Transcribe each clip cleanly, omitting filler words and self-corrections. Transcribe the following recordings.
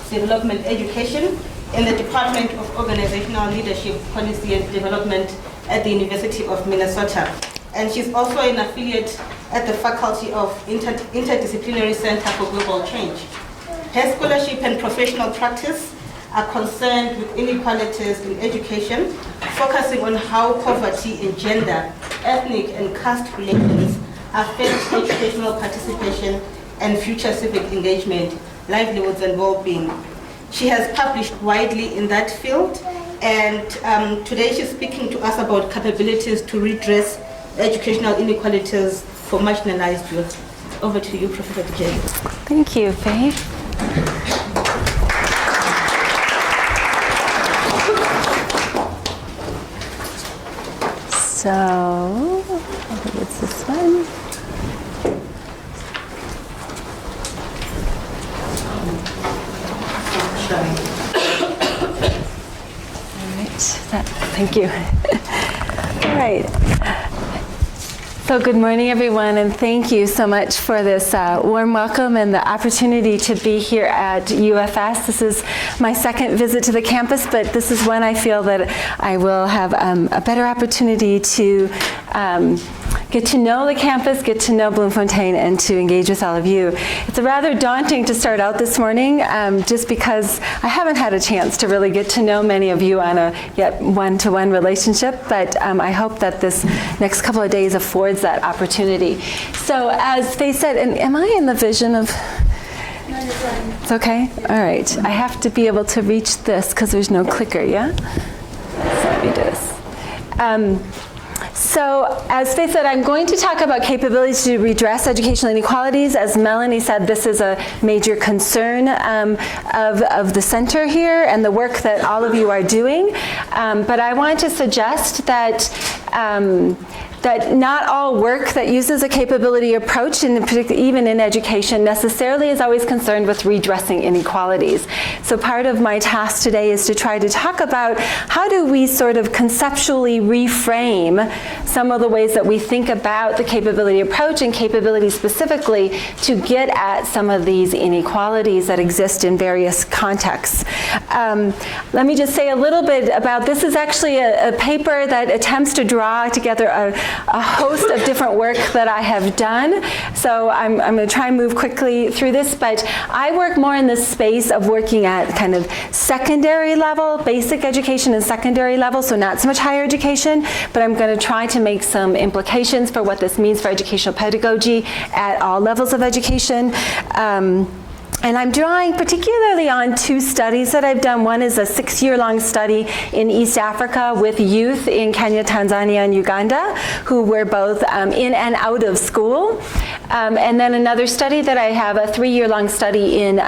Development Education in the Department of Organizational Leadership, Policy and Development at the University of Minnesota. And she's also an affiliate at the Faculty of Interdisciplinary Center for Global Change. Her scholarship and professional practice are concerned with inequalities in education, focusing on how poverty and gender, ethnic and caste relations affect educational participation and future civic engagement, livelihoods and well-being. She has published widely in that field, and today she's speaking to us about capabilities to redress educational inequalities for marginalized youth. Over to you, Professor Dejaeghere. Thank you, Faith. So, I think it's this one. All right, thank you. All right. So good morning, everyone, and thank you so much for this warm welcome and the opportunity to be here at UFS. This is my second visit to the campus, but this is when I feel that I will have a better opportunity to get to know the campus, get to know Bloemfontein, and to engage with all of you. It's rather daunting to start out this morning, just because I haven't had a chance to really get to know many of you on a yet one-to-one relationship, but I hope that this next couple of days affords that opportunity. So as they said, and am I in the vision of? No, you're fine. It's okay? All right. I have to be able to reach this because there's no clicker, yeah? So let me do this. So, as Faith said, I'm going to talk about capabilities to redress educational inequalities. As Melanie said, this is a major concern of the center here and the work that all of you are doing. But I want to suggest that that not all work that uses a capability approach, even in education, necessarily is always concerned with redressing inequalities. So part of my task today is to try to talk about how do we sort of conceptually reframe some of the ways that we think about the capability approach and capability specifically to get at some of these inequalities that exist in various contexts. Let me just say a little bit about, this is actually a paper that attempts to draw together a host of different work that I have done. So I'm going to try and move quickly through this, but I work more in the space of working at kind of secondary level, basic education and secondary level, so not so much higher education, but I'm going to try to make some implications for what this means for educational pedagogy at all levels of education. And I'm drawing particularly on two studies that I've done. One is a 6-year-long study in East Africa with youth in Kenya, Tanzania, and Uganda who were both in and out of school. And then another study that I have, a 3-year-long study in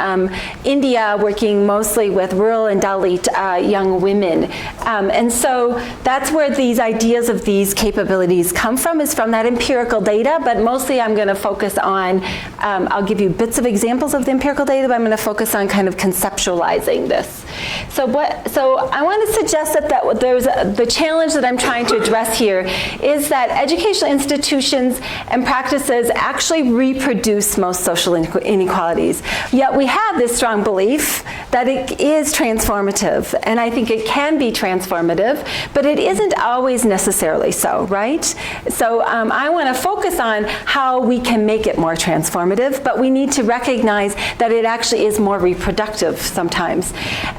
India, working mostly with rural and Dalit young women. And so that's where these ideas of these capabilities come from, is from that empirical data, but mostly I'm going to focus on, I'll give you bits of examples of the empirical data, but I'm going to focus on kind of conceptualizing this. So I want to suggest that there's the challenge that I'm trying to address here is that educational institutions and practices actually reproduce most social inequalities. Yet we have this strong belief that it is transformative, and I think it can be transformative, but it isn't always necessarily so, right? So I want to focus on how we can make it more transformative, but we need to recognize that it actually is more reproductive sometimes.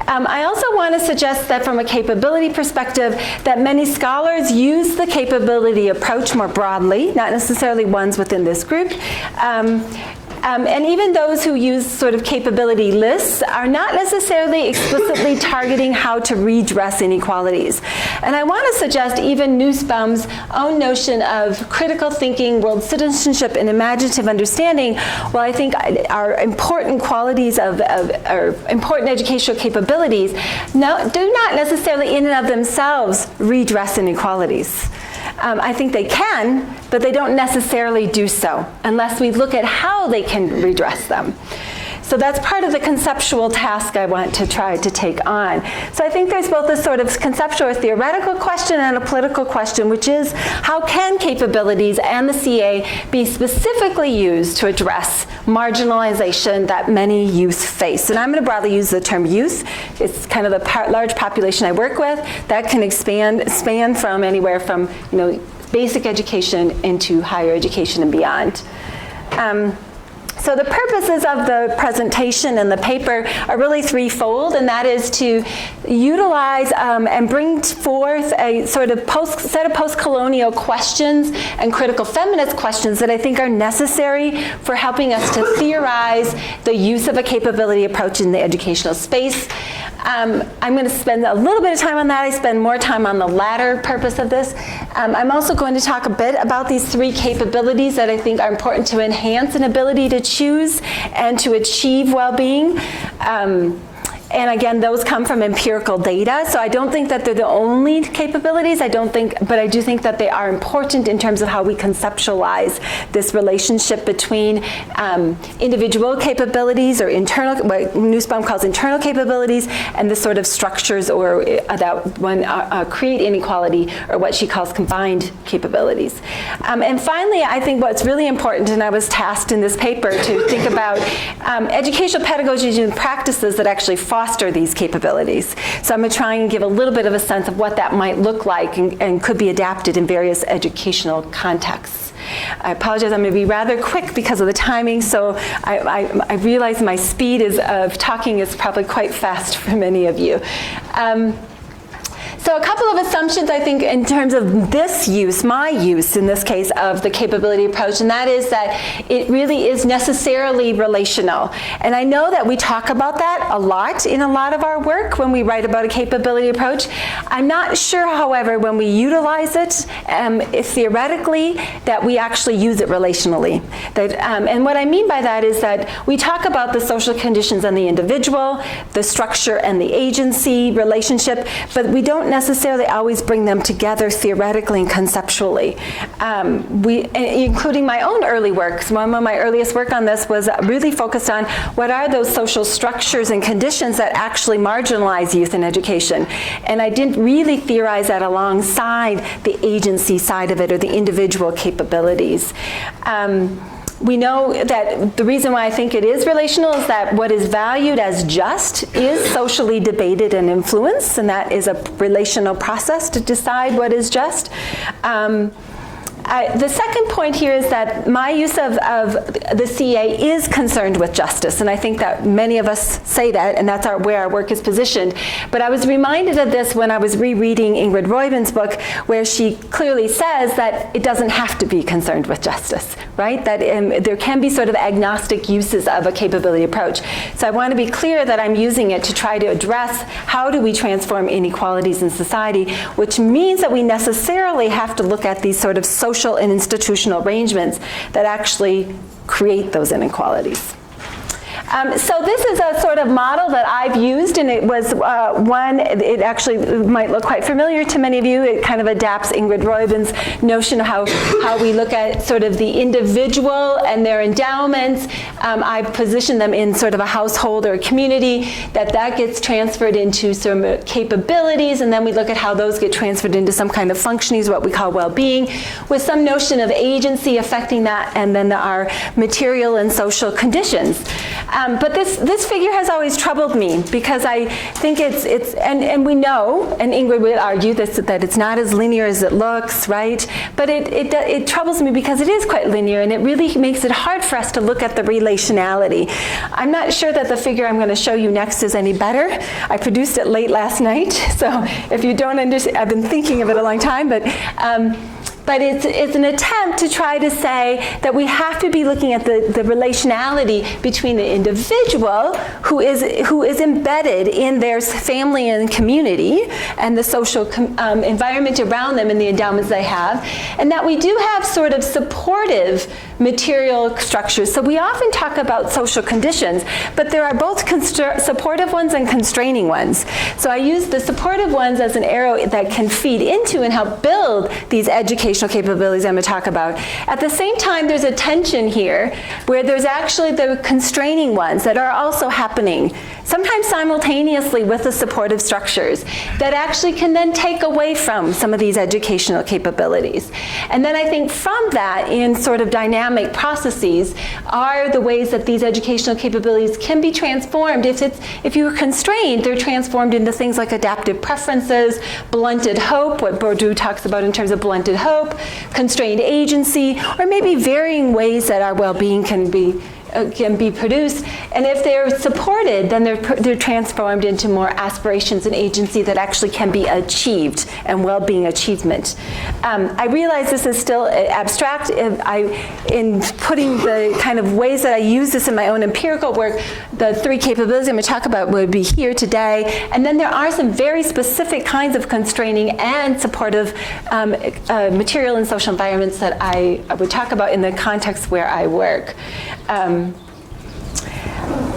I also want to suggest that from a capability perspective, that many scholars use the capability approach more broadly, not necessarily ones within this group. And even those who use sort of capability lists are not necessarily explicitly targeting how to redress inequalities. And I want to suggest even Nussbaum's own notion of critical thinking, world citizenship, and imaginative understanding, well, I think are important qualities or important educational capabilities, do not necessarily in and of themselves redress inequalities. I think they can, but they don't necessarily do so unless we look at how they can redress them. So that's part of the conceptual task I want to try to take on. So I think there's both a sort of conceptual or theoretical question and a political question, which is how can capabilities and the CA be specifically used to address marginalization that many youth face? And I'm going to broadly use the term youth. It's kind of the large population I work with that can span from anywhere from, basic education into higher education and beyond. So the purposes of the presentation and the paper are really threefold, and that is to utilize and bring forth a sort of set of post-colonial questions and critical feminist questions that I think are necessary for helping us to theorize the use of a capability approach in the educational space. I'm going to spend a little bit of time on that. I spend more time on the latter purpose of this. I'm also going to talk a bit about these three capabilities that I think are important to enhance an ability to choose and to achieve well-being. And again, those come from empirical data. So I don't think that they're the only capabilities. But I do think that they are important in terms of how we conceptualize this relationship between individual capabilities or internal, what Nussbaum calls internal capabilities, and the sort of structures or that one create inequality, or what she calls combined capabilities. And finally, I think what's really important, and I was tasked in this paper to think about educational pedagogies and practices that actually foster these capabilities. So I'm going to try and give a little bit of a sense of what that might look like and could be adapted in various educational contexts. I apologize, I'm going to be rather quick because of the timing, so I realize my speed of talking is probably quite fast for many of you. So a couple of assumptions, I think, in terms of this use, my use in this case, of the capability approach, and that is that it really is necessarily relational. And I know that we talk about that a lot in a lot of our work when we write about a capability approach. I'm not sure, however, when we utilize it theoretically, that we actually use it relationally. And what I mean by that is that we talk about the social conditions and the individual, the structure and the agency relationship, but we don't necessarily always bring them together theoretically and conceptually. Including my own early work. So one of my earliest work on this was really focused on what are those social structures and conditions that actually marginalize youth in education. And I didn't really theorize that alongside the agency side of it or the individual capabilities. We know that the reason why I think it is relational is that what is valued as just is socially debated and influenced, and that is a relational process to decide what is just. The second point here is that my use of the CA is concerned with justice, and I think that many of us say that, and that's where our work is positioned. But I was reminded of this when I was rereading Ingrid Roybin's book, where she clearly says that it doesn't have to be concerned with justice, right? That there can be sort of agnostic uses of a capability approach. So I want to be clear that I'm using it to try to address how do we transform inequalities in society, which means that we necessarily have to look at these sort of social and institutional arrangements that actually create those inequalities. So this is a sort of model that I've used, and it was it actually might look quite familiar to many of you. It kind of adapts Ingrid Roybin's notion of how we look at sort of the individual and their endowments. I position them in sort of a household or a community, that gets transferred into some capabilities, and then we look at how those get transferred into some kind of functioning, what we call well-being, with some notion of agency affecting that, and then our material and social conditions. But this figure has always troubled me, because I think and we know, and Ingrid would argue this, that it's not as linear as it looks, right? But it troubles me because it is quite linear, and it really makes it hard for us to look at the relationality. I'm not sure that the figure I'm going to show you next is any better. I produced it late last night, so if you don't understand, I've been thinking of it a long time, but it's an attempt to try to say that we have to be looking at the relationality between the individual who is embedded in their family and community and the social environment around them and the endowments they have, and that we do have sort of supportive material structures. So we often talk about social conditions, but there are both supportive ones and constraining ones. So I use the supportive ones as an arrow that can feed into and help build these educational educational capabilities I'm going to talk about. At the same time, there's a tension here where there's actually the constraining ones that are also happening, sometimes simultaneously with the supportive structures, that actually can then take away from some of these educational capabilities. And then I think from that, in sort of dynamic processes, are the ways that these educational capabilities can be transformed. If you're constrained, they're transformed into things like adaptive preferences, blunted hope, what Bourdieu talks about in terms of blunted hope, constrained agency, or maybe varying ways that our well-being can be produced. And if they're supported, then they're transformed into more aspirations and agency that actually can be achieved, and well-being achievement. I realize this is still abstract. In putting the kind of ways that I use this in my own empirical work, the 3 capabilities I'm going to talk about would be here today. And then there are some very specific kinds of constraining and supportive material and social environments that I would talk about in the context where I work.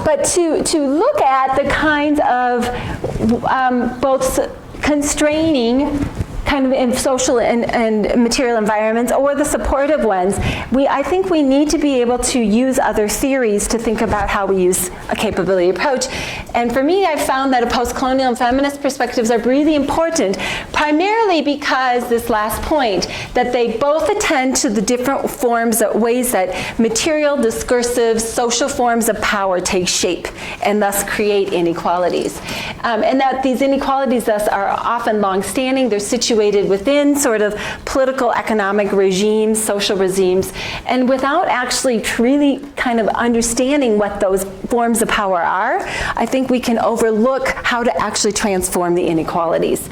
But to look at the kinds of both constraining kind of in social and material environments, or the supportive ones, I think we need to be able to use other theories to think about how we use a capability approach. And for me, I've found that a post-colonial and feminist perspectives are really important, primarily because this last point, that they both attend to the different forms, ways that material, discursive, social forms of power take shape and thus create inequalities. And that these inequalities thus are often long-standing. They're situated within sort of political, economic regimes, social regimes, and without actually really kind of understanding what those forms of power are, I think we can overlook how to actually transform the inequalities.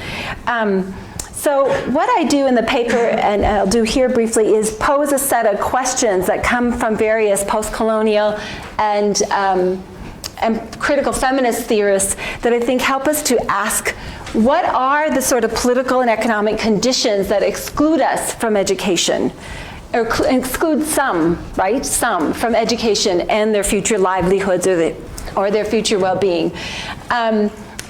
So what I do in the paper, and I'll do here briefly, is pose a set of questions that come from various post-colonial and critical feminist theorists that I think help us to ask, what are the sort of political and economic conditions that exclude us from education, or exclude some, right, some from education and their future livelihoods or their future well-being?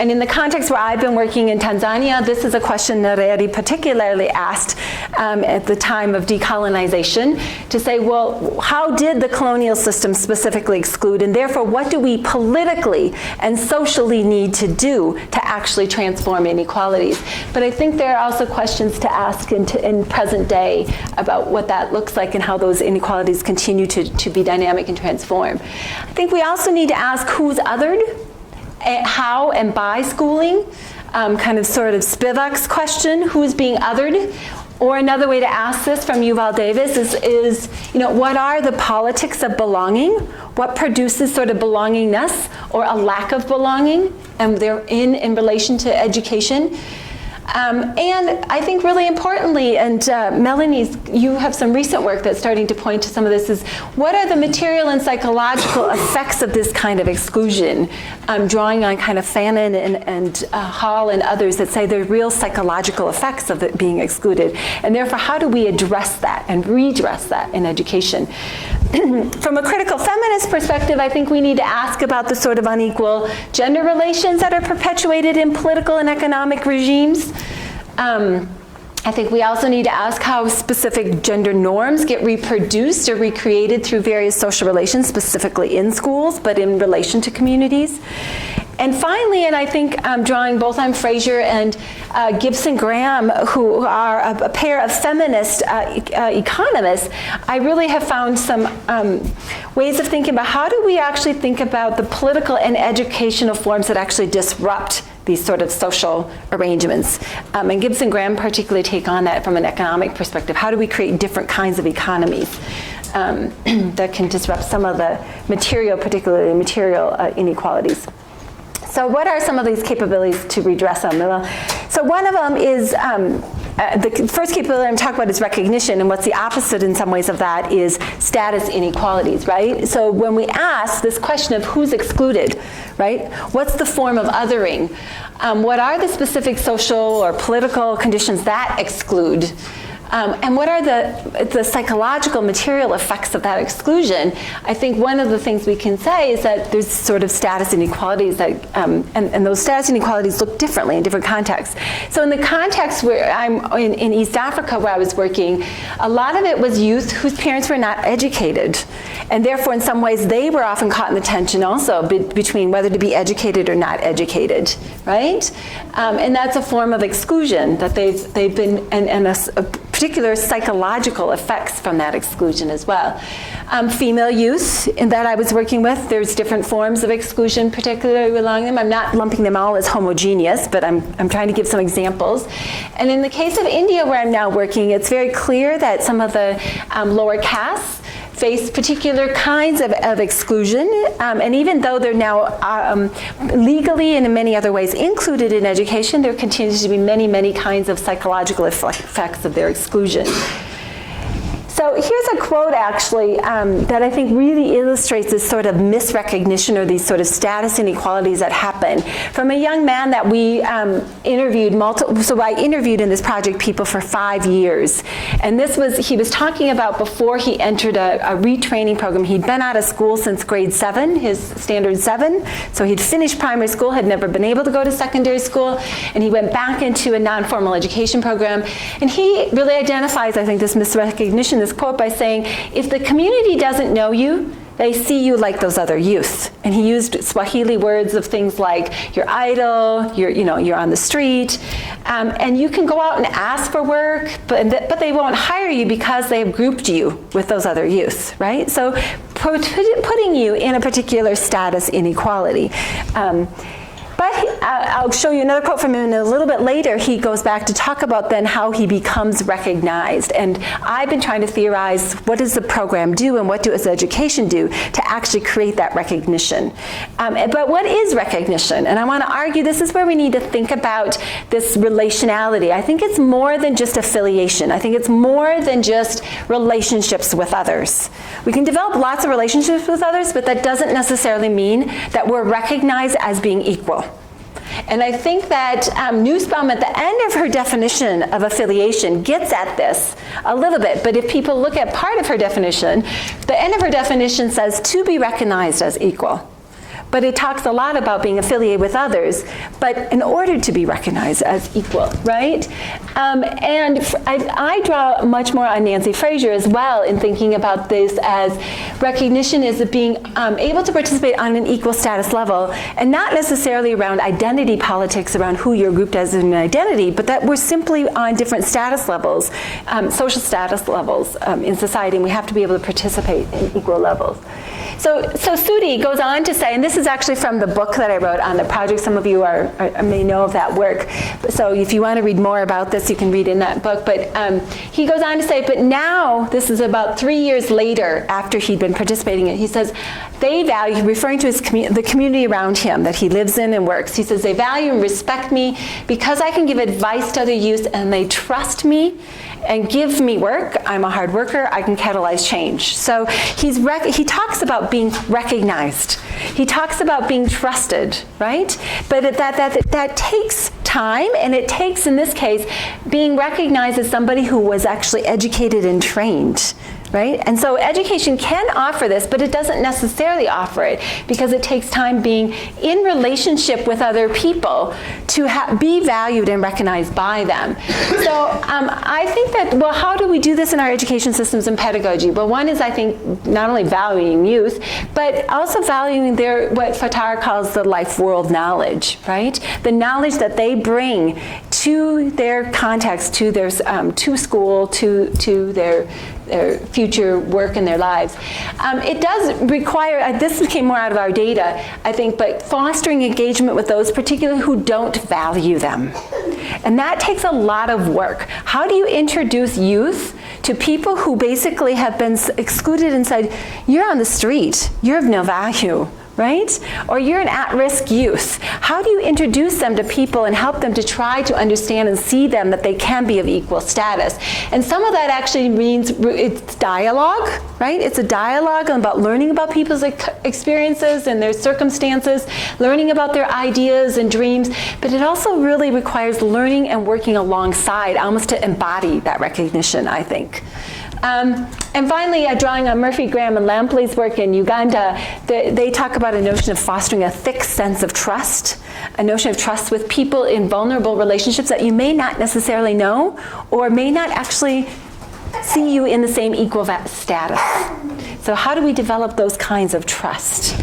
And in the context where I've been working in Tanzania, this is a question that Nyerere particularly asked at the time of decolonization, to say, well, how did the colonial system specifically exclude, and therefore what do we politically and socially need to do to actually transform inequalities? But I think there are also questions to ask in present day about what that looks like and how those inequalities continue to be dynamic and transform. I think we also need to ask who's othered, how and by schooling, kind of sort of Spivak's question, who is being othered? Or another way to ask this from Yuval Davis is, what are the politics of belonging? What produces sort of belongingness or a lack of belonging, and they're in relation to education? And I think really importantly, and Melanie, you have some recent work that's starting to point to some of this, is what are the material and psychological effects of this kind of exclusion? Drawing on kind of Fanon and Hall and others that say there are real psychological effects of it being excluded. And therefore, how do we address that and redress that in education? From a critical feminist perspective, I think we need to ask about the sort of unequal gender relations that are perpetuated in political and economic regimes. I think we also need to ask how specific gender norms get reproduced or recreated through various social relations, specifically in schools, but in relation to communities. And finally, and I think drawing both on Fraser and Gibson Graham, who are a pair of feminist economists, I really have found some ways of thinking about how do we actually think about the political and educational forms that actually disrupt these sort of social arrangements. And Gibson Graham particularly take on that from an economic perspective. How do we create different kinds of economies that can disrupt some of the material, particularly material inequalities? So what are some of these capabilities to redress them? Well, so one of them is, the first capability I'm talking about is recognition, and what's the opposite in some ways of that is status inequalities, right? So when we ask this question of who's excluded, right? What's the form of othering? What are the specific social or political conditions that exclude? And what are the psychological material effects of that exclusion? I think one of the things we can say is that there's sort of status inequalities that, and those status inequalities look differently in different contexts. So in the context where I'm in East Africa where I was working, a lot of it was youth whose parents were not educated. And therefore in some ways they were often caught in the tension also between whether to be educated or not educated, right? And that's a form of exclusion that they've been, and a particular psychological effects from that exclusion as well. Female youth that I was working with, there's different forms of exclusion, particularly along them. I'm not lumping them all as homogeneous, but I'm trying to give some examples. And in the case of India, where I'm now working, it's very clear that some of the lower castes face particular kinds of exclusion, and even though they're now legally and in many other ways included in education, there continues to be many, many kinds of psychological effects of their exclusion. So here's a quote actually that I think really illustrates this sort of misrecognition or these sort of status inequalities that happen from a young man that we interviewed so I interviewed in this project people for 5 years. And he was talking about before he entered a retraining program. He'd been out of school since grade 7, his standard 7. So he'd finished primary school, had never been able to go to secondary school, and he went back into a non-formal education program. And he really identifies, I think, this misrecognition, this quote by saying, if the community doesn't know you, they see you like those other youth. And he used Swahili words of things like you're idle, you're on the street, and you can go out and ask for work, but they won't hire you because they've grouped you with those other youth, right? So putting you in a particular status inequality. But I'll show you another quote from him a little bit later. He goes back to talk about then how he becomes recognized. And I've been trying to theorize what does the program do and what does education do to actually create that recognition. But what is recognition? And I want to argue this is where we need to think about this relationality. I think it's more than just affiliation. I think it's more than just relationships with others. We can develop lots of relationships with others, but that doesn't necessarily mean that we're recognized as being equal. And I think that Nussbaum, at the end of her definition of affiliation, gets at this a little bit. But if people look at part of her definition, the end of her definition says to be recognized as equal. But it talks a lot about being affiliated with others, but in order to be recognized as equal, right? And I draw much more on Nancy Fraser as well in thinking about this as recognition is being able to participate on an equal status level, and not necessarily around identity politics, around who you're grouped as in an identity, but that we're simply on different status levels, social status levels in society, and we have to be able to participate in equal levels. So Sudi goes on to say, and this is actually from the book that I wrote on the project. Some of you may know of that work. So if you want to read more about this, you can read in that book. But he goes on to say, but now, this is about 3 years later after he'd been participating in it, he says, they value, referring to the community around him that he lives in and works, he says, they value and respect me because I can give advice to other youth and they trust me and give me work. I'm a hard worker. I can catalyze change. So he talks about being recognized. He talks about being trusted, right? But that takes time, and it takes, in this case, being recognized as somebody who was actually educated and trained. Right? And so education can offer this, but it doesn't necessarily offer it because it takes time being in relationship with other people to be valued and recognized by them. So I think that, well, how do we do this in our education systems and pedagogy? Well, one is, I think, not only valuing youth, but also valuing what Fattar calls the life world knowledge, right? The knowledge that they bring to their context, to their to school, to their future work in their lives. It does require, this came more out of our data, I think, but fostering engagement with those particularly who don't value them. And that takes a lot of work. How do you introduce youth to people who basically have been excluded and said, you're on the street, you're of no value, right? Or you're an at-risk youth. How do you introduce them to people and help them to try to understand and see them that they can be of equal status? And some of that actually means it's dialogue, right? It's a dialogue about learning about people's experiences and their circumstances, learning about their ideas and dreams, but it also really requires learning and working alongside, almost to embody that recognition, I think. And finally, drawing on Murphy, Graham, and Lampley's work in Uganda, they talk about a notion of fostering a thick sense of trust, a notion of trust with people in vulnerable relationships that you may not necessarily know or may not actually see you in the same equal status. So how do we develop those kinds of trust?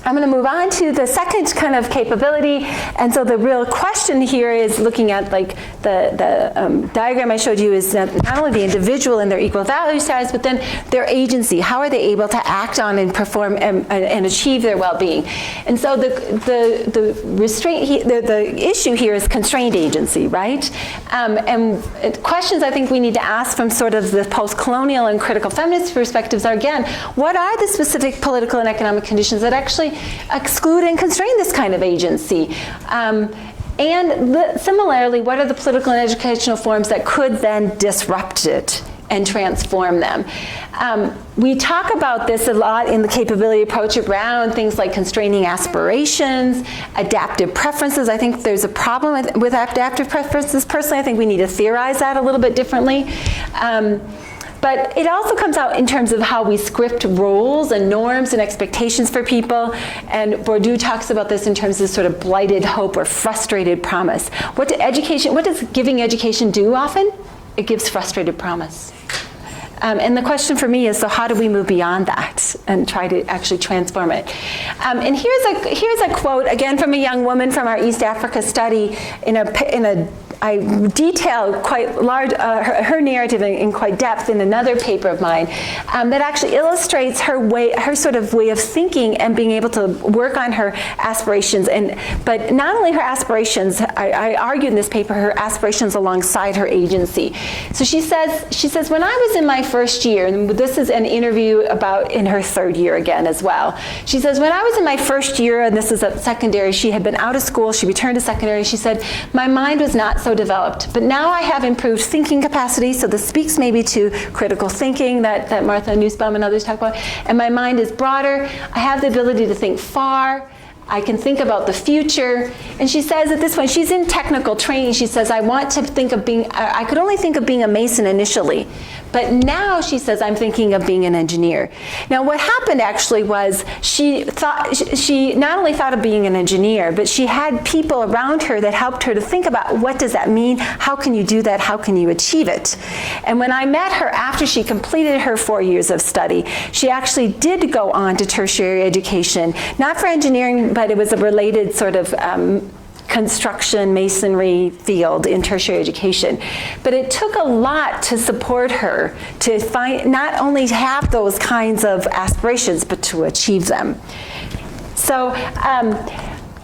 I'm going to move on to the second kind of capability, and so the real question here is looking at like the diagram I showed you is not only the individual and their equal value status, but then their agency. How are they able to act on and perform and achieve their well-being? And so the restraint, the issue here is constrained agency, right? And questions I think we need to ask from sort of the post-colonial and critical feminist perspectives are, again, what are the specific political and economic conditions that actually exclude and constrain this kind of agency? And similarly, what are the political and educational forms that could then disrupt it and transform them? We talk about this a lot in the capability approach around things like constraining aspirations, adaptive preferences. I think there's a problem with adaptive preferences. Personally, I think we need to theorize that a little bit differently. But it also comes out in terms of how we script roles and norms and expectations for people. And Bourdieu talks about this in terms of sort of blighted hope or frustrated promise. What does giving education do often? It gives frustrated promise. And the question for me is, so how do we move beyond that and try to actually transform it? And here's a quote, again, from a young woman from our East Africa study I detail quite large, her narrative in quite depth in another paper of mine that actually illustrates her sort of way of thinking and being able to work on her aspirations. But not only her aspirations, I argue in this paper, her aspirations alongside her agency. So she says, when I was in my first year, and this is an interview about in her third year again as well. She says, when I was in my first year, and this is at secondary, she had been out of school, she returned to secondary, she said, my mind was not so developed, but now I have improved thinking capacity, so this speaks maybe to critical thinking that Martha Nussbaum and others talk about, and my mind is broader, I have the ability to think far, I can think about the future. And she says at this point, she's in technical training, she says, I could only think of being a mason initially, but now she says, I'm thinking of being an engineer. Now what happened actually was she not only thought of being an engineer, but she had people around her that helped her to think about what does that mean, how can you do that, how can you achieve it. And when I met her after she completed her 4 years of study, she actually did go on to tertiary education, not for engineering, but it was a related sort of construction, masonry field in tertiary education. But it took a lot to support her to not only have those kinds of aspirations, but to achieve them. So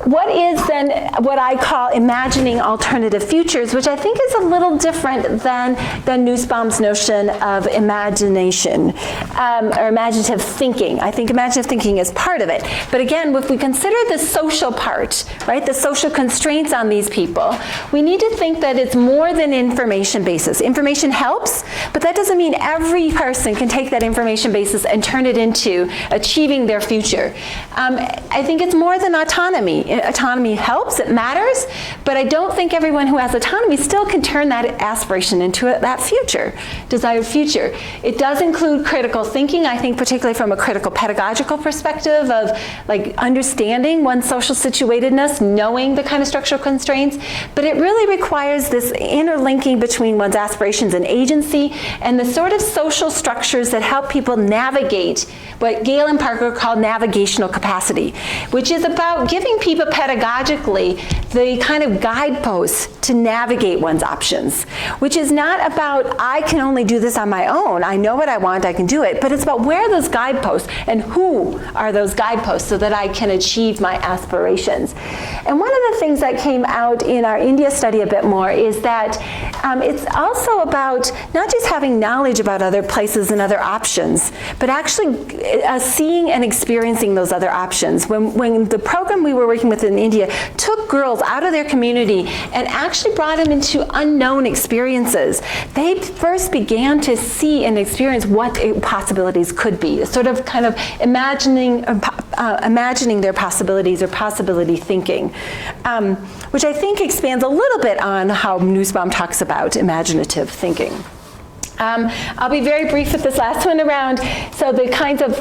what is then what I call imagining alternative futures, which I think is a little different than Nussbaum's notion of imagination or imaginative thinking. I think imaginative thinking is part of it. But again, if we consider the social part, right, the social constraints on these people, we need to think that it's more than information basis. Information helps, but that doesn't mean every person can take that information basis and turn it into achieving their future. I think it's more than autonomy. Autonomy helps, it matters, but I don't think everyone who has autonomy still can turn that aspiration into that future, desired future. It does include critical thinking, I think particularly from a critical pedagogical perspective of like understanding one's social situatedness, knowing the kind of structural constraints, but it really requires this interlinking between one's aspirations and agency and the sort of social structures that help people navigate what Gale and Parker call navigational capacity, which is about giving people pedagogically the kind of guideposts to navigate one's options, which is not about, I can only do this on my own, I know what I want, I can do it, but it's about where are those guideposts and who are those guideposts so that I can achieve my aspirations. And one of the things that came out in our India study a bit more is that it's also about not just having knowledge about other places and other options, but actually seeing and experiencing those other options. When the program we were working with in India took girls out of their community and actually brought them into unknown experiences, they first began to see and experience what possibilities could be, sort of kind of imagining their possibilities or possibility thinking, which I think expands a little bit on how Nussbaum talks about imaginative thinking. I'll be very brief with this last one around, so the kinds of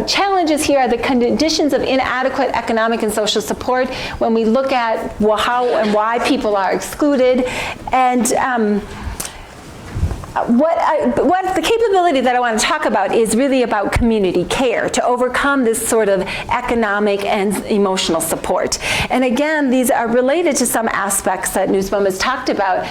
challenges here are the conditions of inadequate economic and social support when we look at how and why people are excluded, and what the capability that I want to talk about is really about community care to overcome this sort of economic and emotional support. And again, these are related to some aspects that Nussbaum has talked about.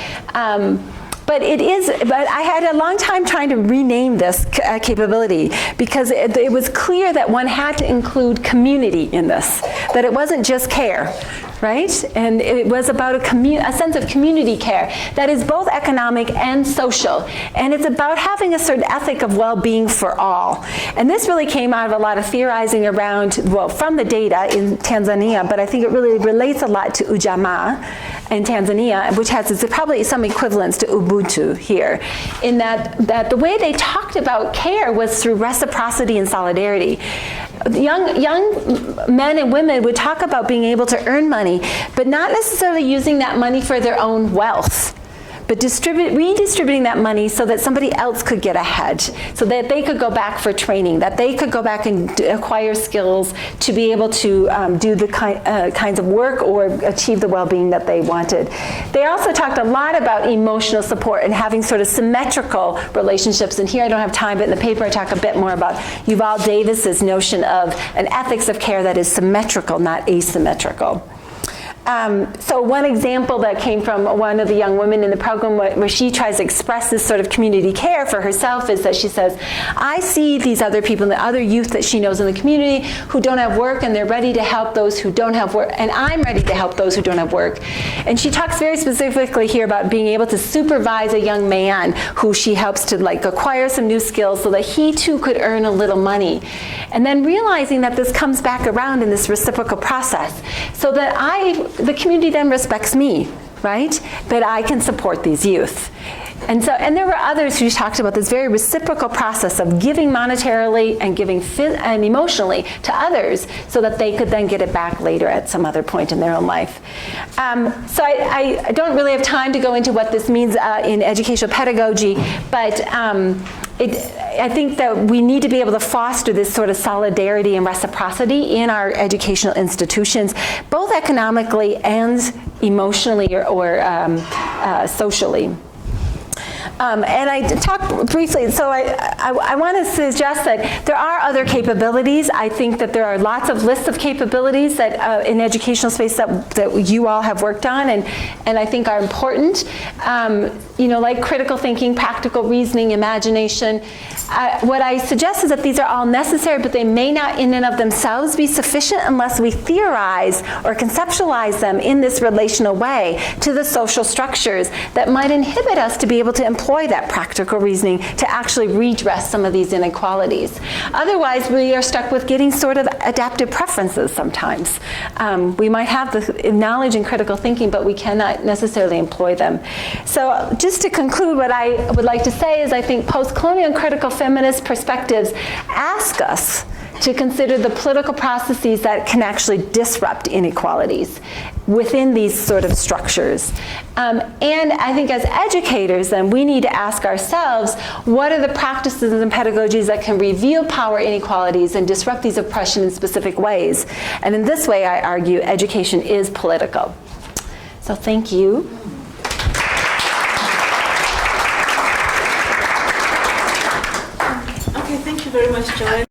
But I had a long time trying to rename this capability because it was clear that one had to include community in this, that it wasn't just care, right? And it was about a sense of community care that is both economic and social. And it's about having a certain ethic of well-being for all. And this really came out of a lot of theorizing around, well, from the data in Tanzania, but I think it really relates a lot to Ujamaa in Tanzania, which has probably some equivalence to Ubuntu here, in that the way they talked about care was through reciprocity and solidarity. Young men and women would talk about being able to earn money, but not necessarily using that money for their own wealth, but redistributing that money so that somebody else could get ahead, so that they could go back for training, that they could go back and acquire skills to be able to do the kinds of work or achieve the well-being that they wanted. They also talked a lot about emotional support and having sort of symmetrical relationships, and here I don't have time, but in the paper I talk a bit more about Yuval Davis's notion of an ethics of care that is symmetrical, not asymmetrical. So one example that came from one of the young women in the program where she tries to express this sort of community care for herself is that she says, I see these other people, the other youth that she knows in the community who don't have work, and they're ready to help those who don't have work, and I'm ready to help those who don't have work. And she talks very specifically here about being able to supervise a young man who she helps to acquire some new skills so that he too could earn a little money. And then realizing that this comes back around in this reciprocal process, so that the community then respects me, right? But I can support these youth. And there were others who talked about this very reciprocal process of giving monetarily and giving and emotionally to others so that they could then get it back later at some other point in their own life. So I don't really have time to go into what this means in educational pedagogy, but I think that we need to be able to foster this sort of solidarity and reciprocity in our educational institutions, both economically and emotionally or socially. And I talked briefly, so I want to suggest that there are other capabilities. I think that there are lots of lists of capabilities that in educational space that you all have worked on and I think are important. Like critical thinking, practical reasoning, imagination. What I suggest is that these are all necessary, but they may not in and of themselves be sufficient unless we theorize or conceptualize them in this relational way to the social structures that might inhibit us to be able to employ that practical reasoning to actually redress some of these inequalities. Otherwise, we are stuck with getting sort of adaptive preferences sometimes. We might have the knowledge and critical thinking, but we cannot necessarily employ them. So just to conclude, what I would like to say is I think post-colonial and critical feminist perspectives ask us to consider the political processes that can actually disrupt inequalities within these sort of structures. And I think as educators, then, we need to ask ourselves, what are the practices and pedagogies that can reveal power inequalities and disrupt these oppression in specific ways? And in this way, I argue, education is political. So thank you. Okay, thank you very much, Joan.